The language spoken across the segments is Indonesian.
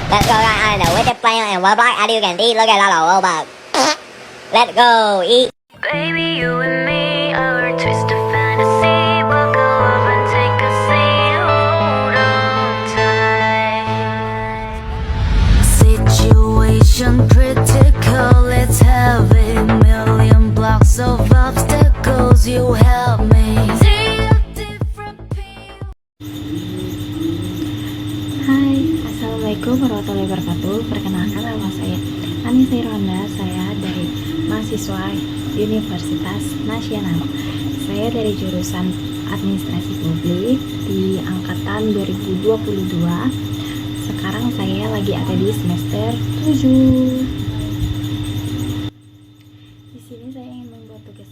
Let's go right on the with the plan and what black I do can eat. Look at all the robot. Let's go eat. Baby, you and me are a twist of fantasy. We'll go up and take a seat. Hold on tight. Situation critical. Let's have a million blocks of obstacles. You help me. Hai, Assalamualaikum warahmatullahi wabarakatuh. Perkenalkan, nama saya Anissa Irwanda. Saya dari mahasiswa Universitas Nasional. Saya dari jurusan Administrasi Publik di angkatan 2022. Sekarang saya lagi ada di semester 7. Di sini saya ingin membuat tugas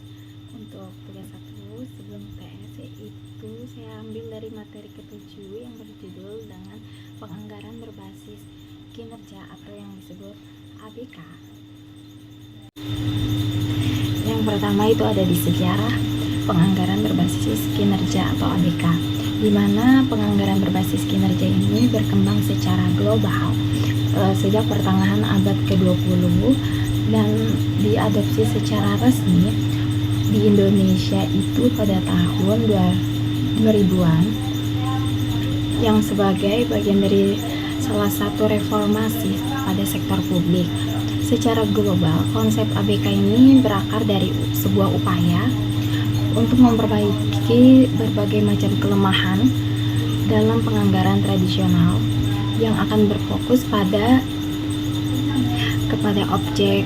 untuk tugas 1 sebelum TS, yaitu saya ambil dari materi ke-7 yang berjudul dengan penganggaran berbasis kinerja atau yang disebut ABK. Yang pertama itu ada di sejarah penganggaran berbasis kinerja atau ABK, di mana penganggaran berbasis kinerja ini berkembang secara global sejak pertengahan abad ke-20 dan diadopsi secara resmi di Indonesia itu pada tahun 2000-an, yang sebagai bagian dari salah satu reformasi pada sektor publik. Secara global, konsep ABK ini berakar dari sebuah upaya untuk memperbaiki berbagai macam kelemahan dalam penganggaran tradisional yang akan berfokus kepada objek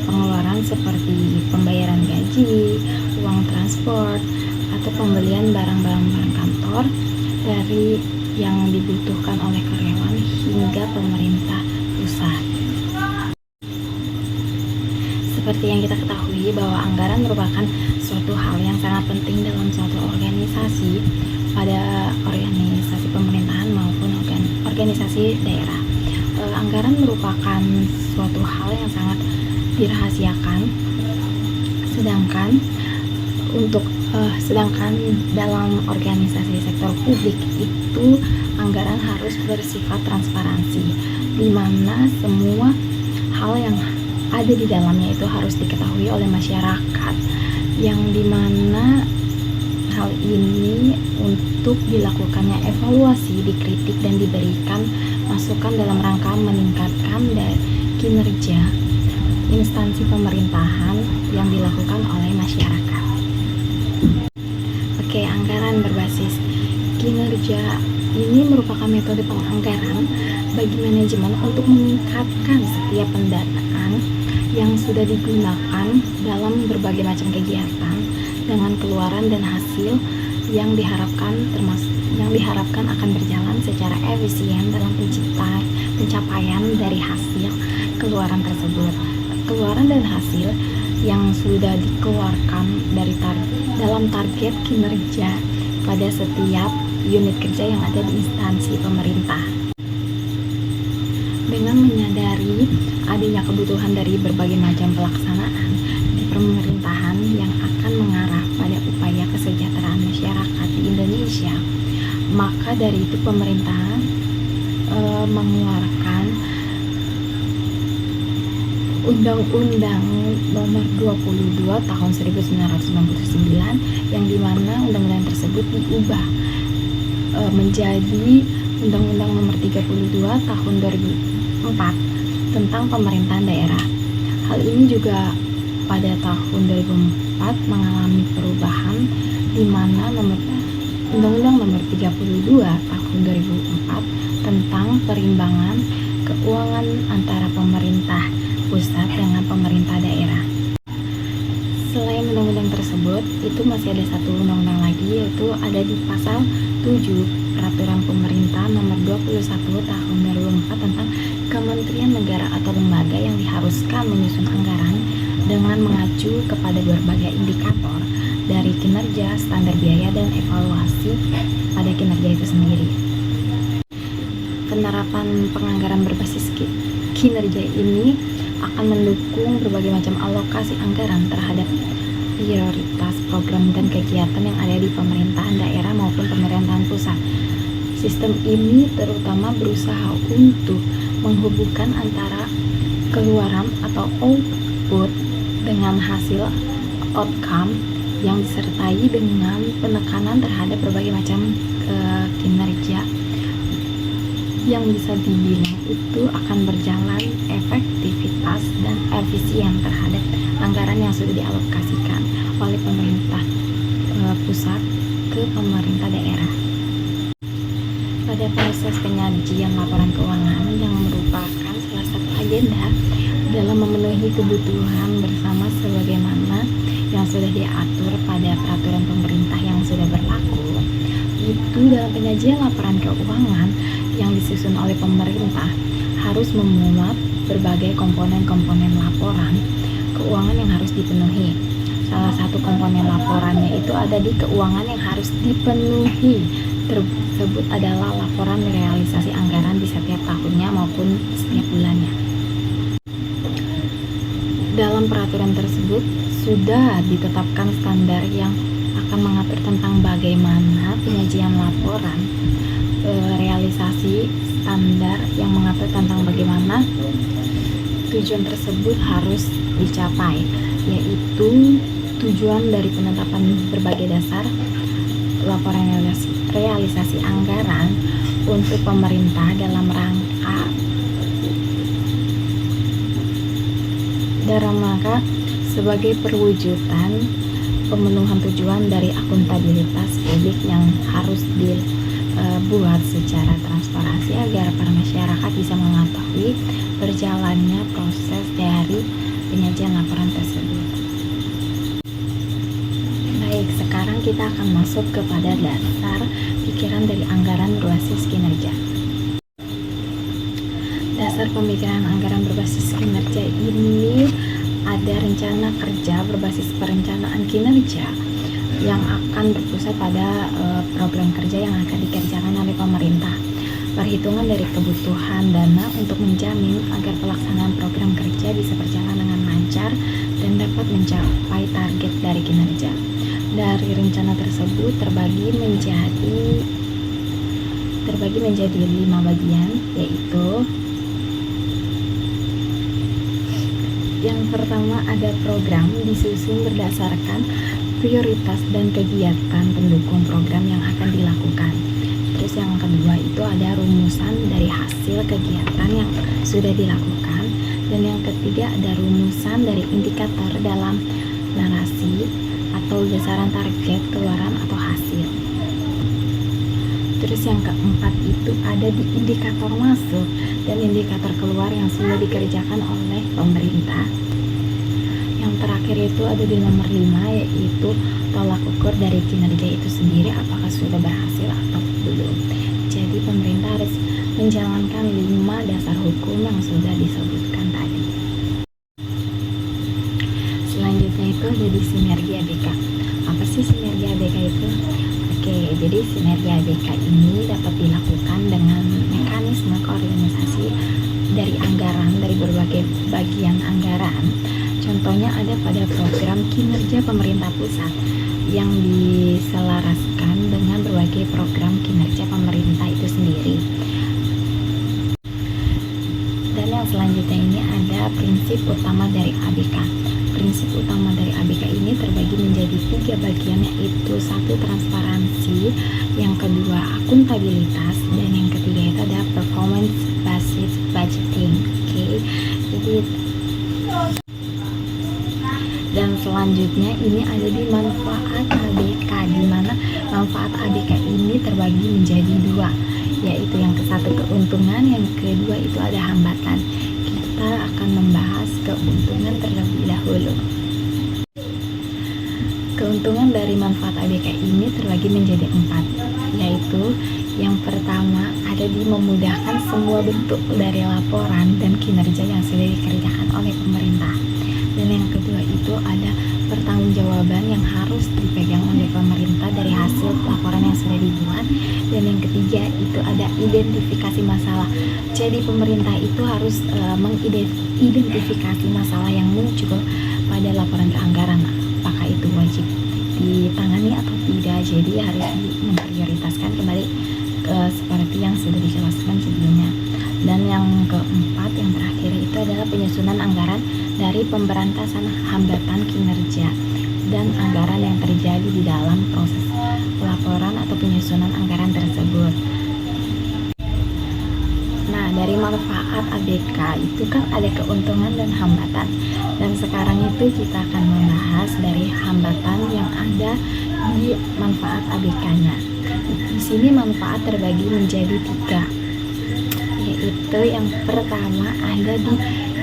pengeluaran seperti pembayaran gaji, uang transport, atau pembelian barang-barang kantor dari yang dibutuhkan oleh karyawan hingga pemerintah pusat. Seperti yang kita ketahui bahwa anggaran merupakan suatu hal yang sangat penting dalam suatu organisasi, pada organisasi pemerintahan maupun organisasi daerah. Anggaran merupakan suatu hal yang sangat dirahasiakan, sedangkan dalam organisasi sektor publik itu anggaran harus bersifat transparansi, di mana semua hal yang ada di dalamnya itu harus diketahui oleh masyarakat, yang dimana hal ini untuk dilakukannya evaluasi, dikritik, dan diberikan masukan dalam rangka meningkatkan kinerja instansi pemerintahan yang dilakukan oleh masyarakat. Oke, anggaran berbasis kinerja ini merupakan metode penganggaran bagi manajemen untuk meningkatkan setiap pendanaan yang sudah digunakan dalam berbagai macam kegiatan dengan keluaran dan hasil yang diharapkan akan berjalan secara efisien dalam pencapaian dari hasil keluaran tersebut. Keluaran dan hasil yang sudah dikeluarkan dalam target kinerja pada setiap unit kerja yang ada di instansi pemerintah. Dengan menyadari adanya kebutuhan dari berbagai macam pelaksanaan di pemerintahan yang akan mengarah pada upaya kesejahteraan masyarakat di Indonesia, maka dari itu pemerintah mengeluarkan Undang-Undang Nomor 22 Tahun 1999, yang dimana undang-undang tersebut diubah menjadi Undang-Undang Nomor 32 Tahun 2004 tentang pemerintahan daerah. Hal ini juga pada tahun 2004 mengalami perubahan, di mana Undang-Undang Nomor 32 Tahun 2004 tentang perimbangan keuangan antara pemerintah pusat dengan pemerintah daerah. Selain undang-undang tersebut, itu masih ada satu undang-undang lagi, yaitu ada di pasal 7 Peraturan Pemerintah Nomor 21 Tahun 2004 tentang Kementerian Negara atau lembaga yang diharuskan menyusun anggaran dengan mengacu kepada berbagai indikator dari kinerja, standar biaya, dan evaluasi pada kinerja itu sendiri. Penerapan penganggaran berbasis kinerja ini akan mendukung berbagai macam alokasi anggaran terhadap prioritas program dan kegiatan yang ada di pemerintahan daerah maupun pemerintahan pusat. Sistem ini terutama berusaha untuk menghubungkan antara keluaran atau output dengan hasil outcome yang disertai dengan penekanan terhadap berbagai macam kinerja yang bisa dibilang itu akan berjalan efektivitas dan efisien terhadap anggaran yang sudah dialokasikan oleh pemerintah pusat ke pemerintah daerah. Pada proses penyajian laporan keuangan yang merupakan salah satu agenda dalam memenuhi kebutuhan bersama sebagaimana yang sudah diatur pada peraturan pemerintah yang sudah berlaku, itu dalam penyajian laporan keuangan yang disusun oleh pemerintah harus memuat berbagai komponen-komponen laporan keuangan yang harus dipenuhi. Salah satu komponen laporannya itu ada di keuangan yang harus dipenuhi. Tersebut adalah laporan realisasi anggaran di setiap tahunnya maupun setiap bulannya. Dalam peraturan tersebut sudah ditetapkan standar yang akan mengatur tentang bagaimana penyajian laporan, realisasi standar yang mengatur tentang bagaimana tujuan tersebut harus dicapai, yaitu tujuan dari penetapan berbagai dasar laporan realisasi anggaran untuk pemerintah dalam rangka sebagai perwujudan pemenuhan tujuan dari akuntabilitas publik yang harus dibuat secara transparansi agar para masyarakat bisa mengetahui berjalannya proses dari penyajian laporan tersebut. Baik, sekarang kita akan masuk kepada dasar pikiran dari anggaran berbasis kinerja. Dasar pemikiran anggaran berbasis kinerja ini ada rencana kerja berbasis perencanaan kinerja yang akan berpusat pada program kerja yang akan dikerjakan oleh pemerintah. Perhitungan dari kebutuhan dana untuk menjamin agar pelaksanaan program kerja bisa berjalan dengan lancar dan dapat mencapai target dari kinerja. Dari rencana tersebut terbagi menjadi 5 bagian, yaitu yang pertama ada program disusun berdasarkan prioritas dan kegiatan pendukung program yang akan dilakukan. Terus yang kedua itu ada rumusan dari hasil kegiatan yang sudah dilakukan. Dan yang ketiga ada rumusan dari indikator dalam narasi atau besaran target keluaran atau hasil. Terus yang keempat itu ada di indikator masuk dan indikator keluar yang sudah dikerjakan oleh pemerintah. Yang terakhir itu ada di nomor 5, yaitu tolak ukur dari kinerja itu sendiri, apakah sudah berhasil atau belum. Jadi pemerintah harus menjalankan 5 dasar hukum yang sudah disebutkan tadi. Selanjutnya itu ada di sinergi ABK. Apa sih sinergi ABK itu? Oke, jadi sinergi ABK ini dapat dilakukan dengan mekanisme koordinasi dari anggaran, dari berbagai bagian anggaran. Contohnya ada pada program kinerja pemerintah pusat yang diselaraskan dengan berbagai program kinerja pemerintah itu sendiri. Dan yang selanjutnya ini ada prinsip utama dari ABK. Prinsip utama dari ABK ini terbagi menjadi 3 bagian, yaitu 1 transparansi, yang kedua akuntabilitas, dan yang ketiga itu ada performance based budgeting. Oke, jadi dan selanjutnya ini ada di manfaat ABK, di mana manfaat ABK ini terbagi menjadi 2, yaitu yang satu keuntungan, yang kedua itu ada hambatan. Kita akan membahas keuntungan terlebih dahulu. Keuntungan dari manfaat ABK ini terbagi menjadi 4, yaitu yang pertama ada di memudahkan semua bentuk dari laporan dan kinerja yang sudah dikerjakan oleh pemerintah. Dan yang kedua itu ada pertanggungjawaban yang harus dipegang oleh pemerintah dari hasil laporan yang sudah dibuat. Dan yang ketiga itu ada identifikasi masalah. Jadi pemerintah itu harus mengidentifikasi masalah yang muncul pada laporan keanggaran, apakah itu wajib ditangani atau tidak. Jadi harus memprioritaskan kembali seperti dari pemberantasan hambatan kinerja dan anggaran yang terjadi di dalam proses pelaporan atau penyusunan anggaran tersebut. Nah, dari manfaat ABK itu kan ada keuntungan dan hambatan. Dan sekarang itu kita akan membahas dari hambatan yang ada di manfaat ABK-nya. Di sini manfaat terbagi menjadi 3, yaitu yang pertama ada di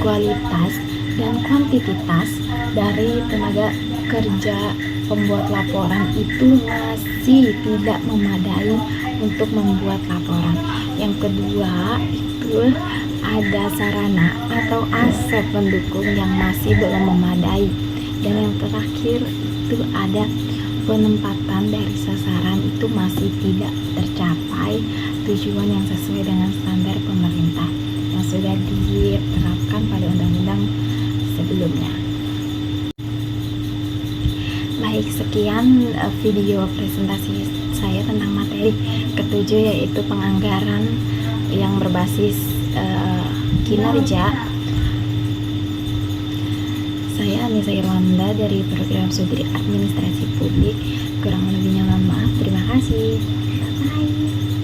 kualitas dan kuantitas dari tenaga kerja pembuat laporan itu masih tidak memadai untuk membuat laporan. Yang kedua itu ada sarana atau aset pendukung yang masih belum memadai. Dan yang terakhir itu ada penempatan dari sasaran itu masih tidak tercapai tujuan yang sesuai dengan standar pemerintah yang sudah diterapkan pada undang-undang sebelumnya. Baik, sekian video presentasi saya tentang materi ketujuh, yaitu penganggaran yang berbasis kinerja. Saya Anissa Irwanda dari program studi administrasi publik. Kurang lebihnya mohon maaf. Terima kasih. Bye.